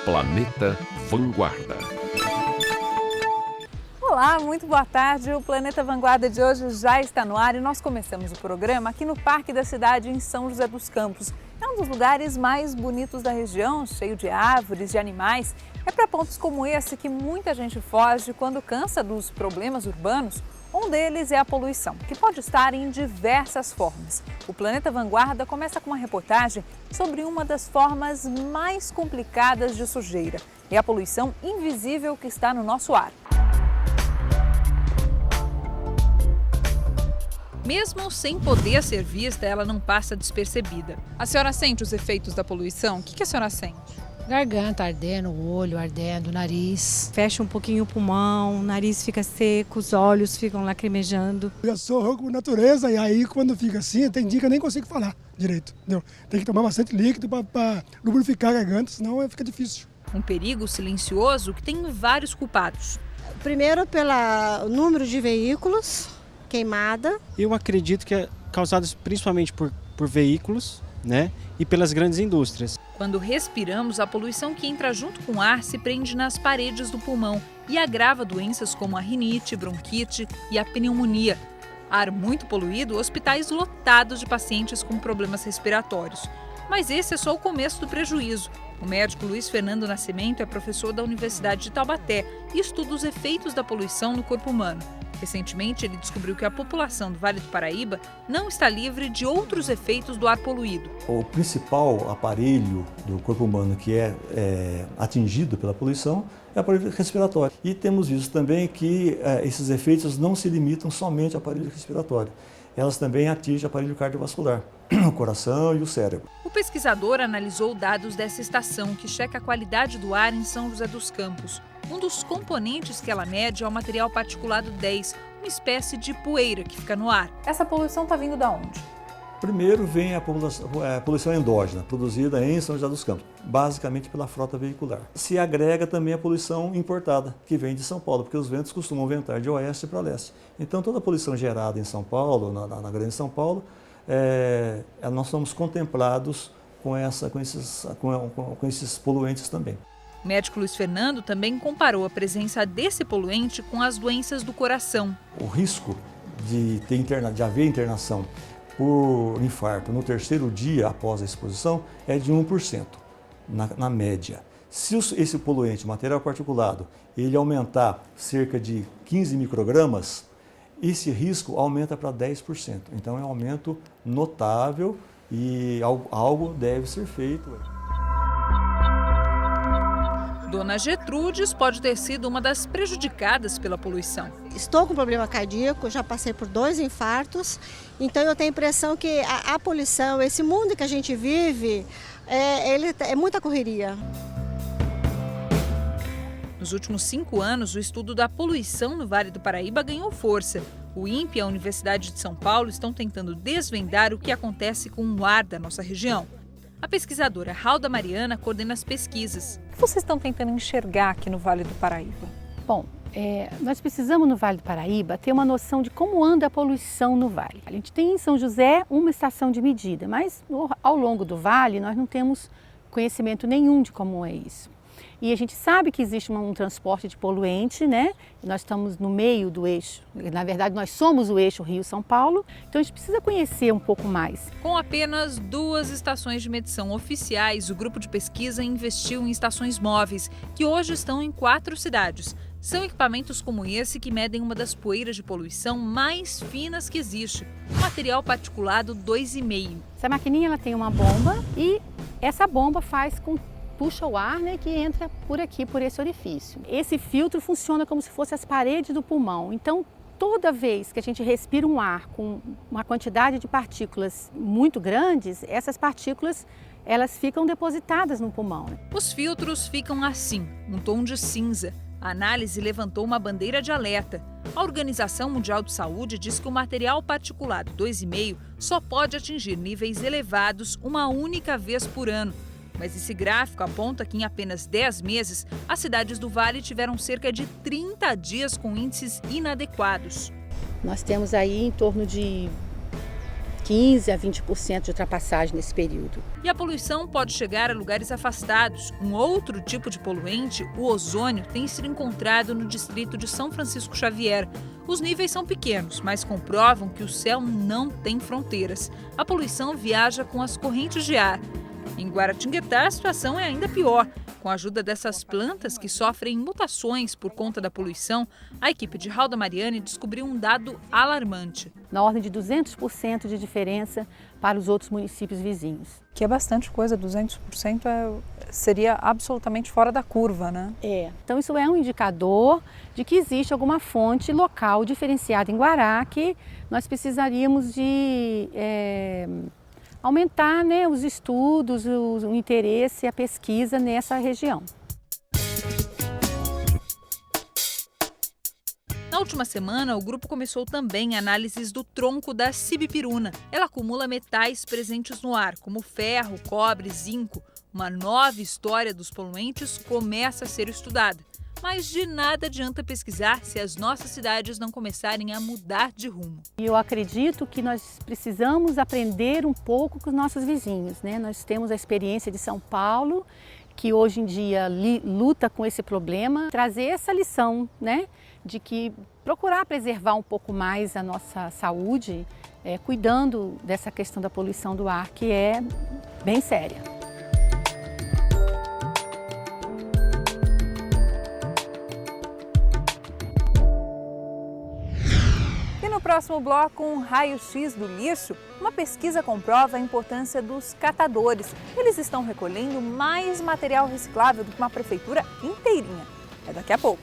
Planeta Vanguarda. Olá, muito boa tarde. O Planeta Vanguarda de hoje já está no ar e nós começamos o programa aqui no Parque da Cidade, em São José dos Campos. É um dos lugares mais bonitos da região, cheio de árvores, de animais. É para pontos como esse que muita gente foge quando cansa dos problemas urbanos. Um deles é a poluição, que pode estar em diversas formas. O Planeta Vanguarda começa com uma reportagem sobre uma das formas mais complicadas de sujeira. É a poluição invisível que está no nosso ar. Mesmo sem poder ser vista, ela não passa despercebida. A senhora sente os efeitos da poluição? O que a senhora sente? Garganta ardendo, o olho ardendo, o nariz. Fecha um pouquinho o pulmão, o nariz fica seco, os olhos ficam lacrimejando. Eu sou rouco por natureza e aí quando fica assim, tem dia que eu nem consigo falar direito. Entendeu? Tem que tomar bastante líquido para lubrificar a garganta, senão fica difícil. Um perigo silencioso que tem vários culpados. Primeiro pelo número de veículos, queimada. Eu acredito que é causado principalmente por veículos, né, e pelas grandes indústrias. Quando respiramos, a poluição que entra junto com o ar se prende nas paredes do pulmão e agrava doenças como a rinite, bronquite e a pneumonia. Ar muito poluído, hospitais lotados de pacientes com problemas respiratórios. Mas esse é só o começo do prejuízo. O médico Luiz Fernando Nascimento é professor da Universidade de Taubaté e estuda os efeitos da poluição no corpo humano. Recentemente, ele descobriu que a população do Vale do Paraíba não está livre de outros efeitos do ar poluído. O principal aparelho do corpo humano que é atingido pela poluição é o aparelho respiratório. E temos visto também que esses efeitos não se limitam somente ao aparelho respiratório. Elas também atingem o aparelho cardiovascular, o coração e o cérebro. O pesquisador analisou dados dessa estação que checa a qualidade do ar em São José dos Campos. Um dos componentes que ela mede é o material particulado 10, uma espécie de poeira que fica no ar. Essa poluição está vindo de onde? Primeiro vem a poluição endógena, produzida em São José dos Campos, basicamente pela frota veicular. Se agrega também a poluição importada, que vem de São Paulo, porque os ventos costumam ventar de oeste para leste. Então toda a poluição gerada em São Paulo, na Grande São Paulo, nós somos contemplados com esses poluentes também. O médico Luiz Fernando também comparou a presença desse poluente com as doenças do coração. O risco de haver internação por infarto no terceiro dia após a exposição é de 1%, na média. Se esse poluente, material particulado, ele aumentar cerca de 15 microgramas, esse risco aumenta para 10%. Então é um aumento notável e algo deve ser feito. Dona Gertrudes pode ter sido uma das prejudicadas pela poluição. Estou com problema cardíaco, já passei por 2 infartos, então eu tenho a impressão que a poluição, esse mundo que a gente vive, ele é muita correria. Nos últimos 5 anos, o estudo da poluição no Vale do Paraíba ganhou força. O INPE e a Universidade de São Paulo estão tentando desvendar o que acontece com o ar da nossa região. A pesquisadora Ralda Mariana coordena as pesquisas. O que vocês estão tentando enxergar aqui no Vale do Paraíba? Bom, nós precisamos no Vale do Paraíba ter uma noção de como anda a poluição no vale. A gente tem em São José uma estação de medida, mas ao longo do vale nós não temos conhecimento nenhum de como é isso. E a gente sabe que existe um transporte de poluente, né? Nós estamos no meio do eixo, na verdade nós somos o eixo Rio-São Paulo, então a gente precisa conhecer um pouco mais. Com apenas 2 estações de medição oficiais, o grupo de pesquisa investiu em estações móveis, que hoje estão em 4 cidades. São equipamentos como esse que medem uma das poeiras de poluição mais finas que existe, o material particulado 2,5. Essa maquininha ela tem uma bomba e essa bomba puxa o ar, né, que entra por aqui, por esse orifício. Esse filtro funciona como se fosse as paredes do pulmão. Então, toda vez que a gente respira um ar com uma quantidade de partículas muito grandes, essas partículas elas ficam depositadas no pulmão. Os filtros ficam assim, um tom de cinza. A análise levantou uma bandeira de alerta. A Organização Mundial de Saúde diz que o material particulado 2,5 só pode atingir níveis elevados uma única vez por ano. Mas esse gráfico aponta que em apenas 10 meses, as cidades do Vale tiveram cerca de 30 dias com índices inadequados. Nós temos aí em torno de 15% a 20% de ultrapassagem nesse período. E a poluição pode chegar a lugares afastados. Um outro tipo de poluente, o ozônio, tem sido encontrado no distrito de São Francisco Xavier. Os níveis são pequenos, mas comprovam que o céu não tem fronteiras. A poluição viaja com as correntes de ar. Em Guaratinguetá, a situação é ainda pior. Com a ajuda dessas plantas que sofrem mutações por conta da poluição, a equipe de Ralda Mariani descobriu um dado alarmante. Na ordem de 200% de diferença para os outros municípios vizinhos. Que é bastante coisa, 200% seria absolutamente fora da curva, né? Então isso é um indicador de que existe alguma fonte local diferenciada em Guará que nós precisaríamos de aumentar, né, os estudos, o interesse e a pesquisa nessa região. Na última semana, o grupo começou também análises do tronco da sibipiruna. Ela acumula metais presentes no ar, como ferro, cobre, zinco. Uma nova história dos poluentes começa a ser estudada. Mas de nada adianta pesquisar se as nossas cidades não começarem a mudar de rumo. E eu acredito que nós precisamos aprender um pouco com os nossos vizinhos, né? Nós temos a experiência de São Paulo, que hoje em dia luta com esse problema, trazer essa lição, né? De que procurar preservar um pouco mais a nossa saúde, cuidando dessa questão da poluição do ar, que é bem séria. E no próximo bloco, um raio-x do lixo. Uma pesquisa comprova a importância dos catadores. Eles estão recolhendo mais material reciclável do que uma prefeitura inteirinha. É daqui a pouco.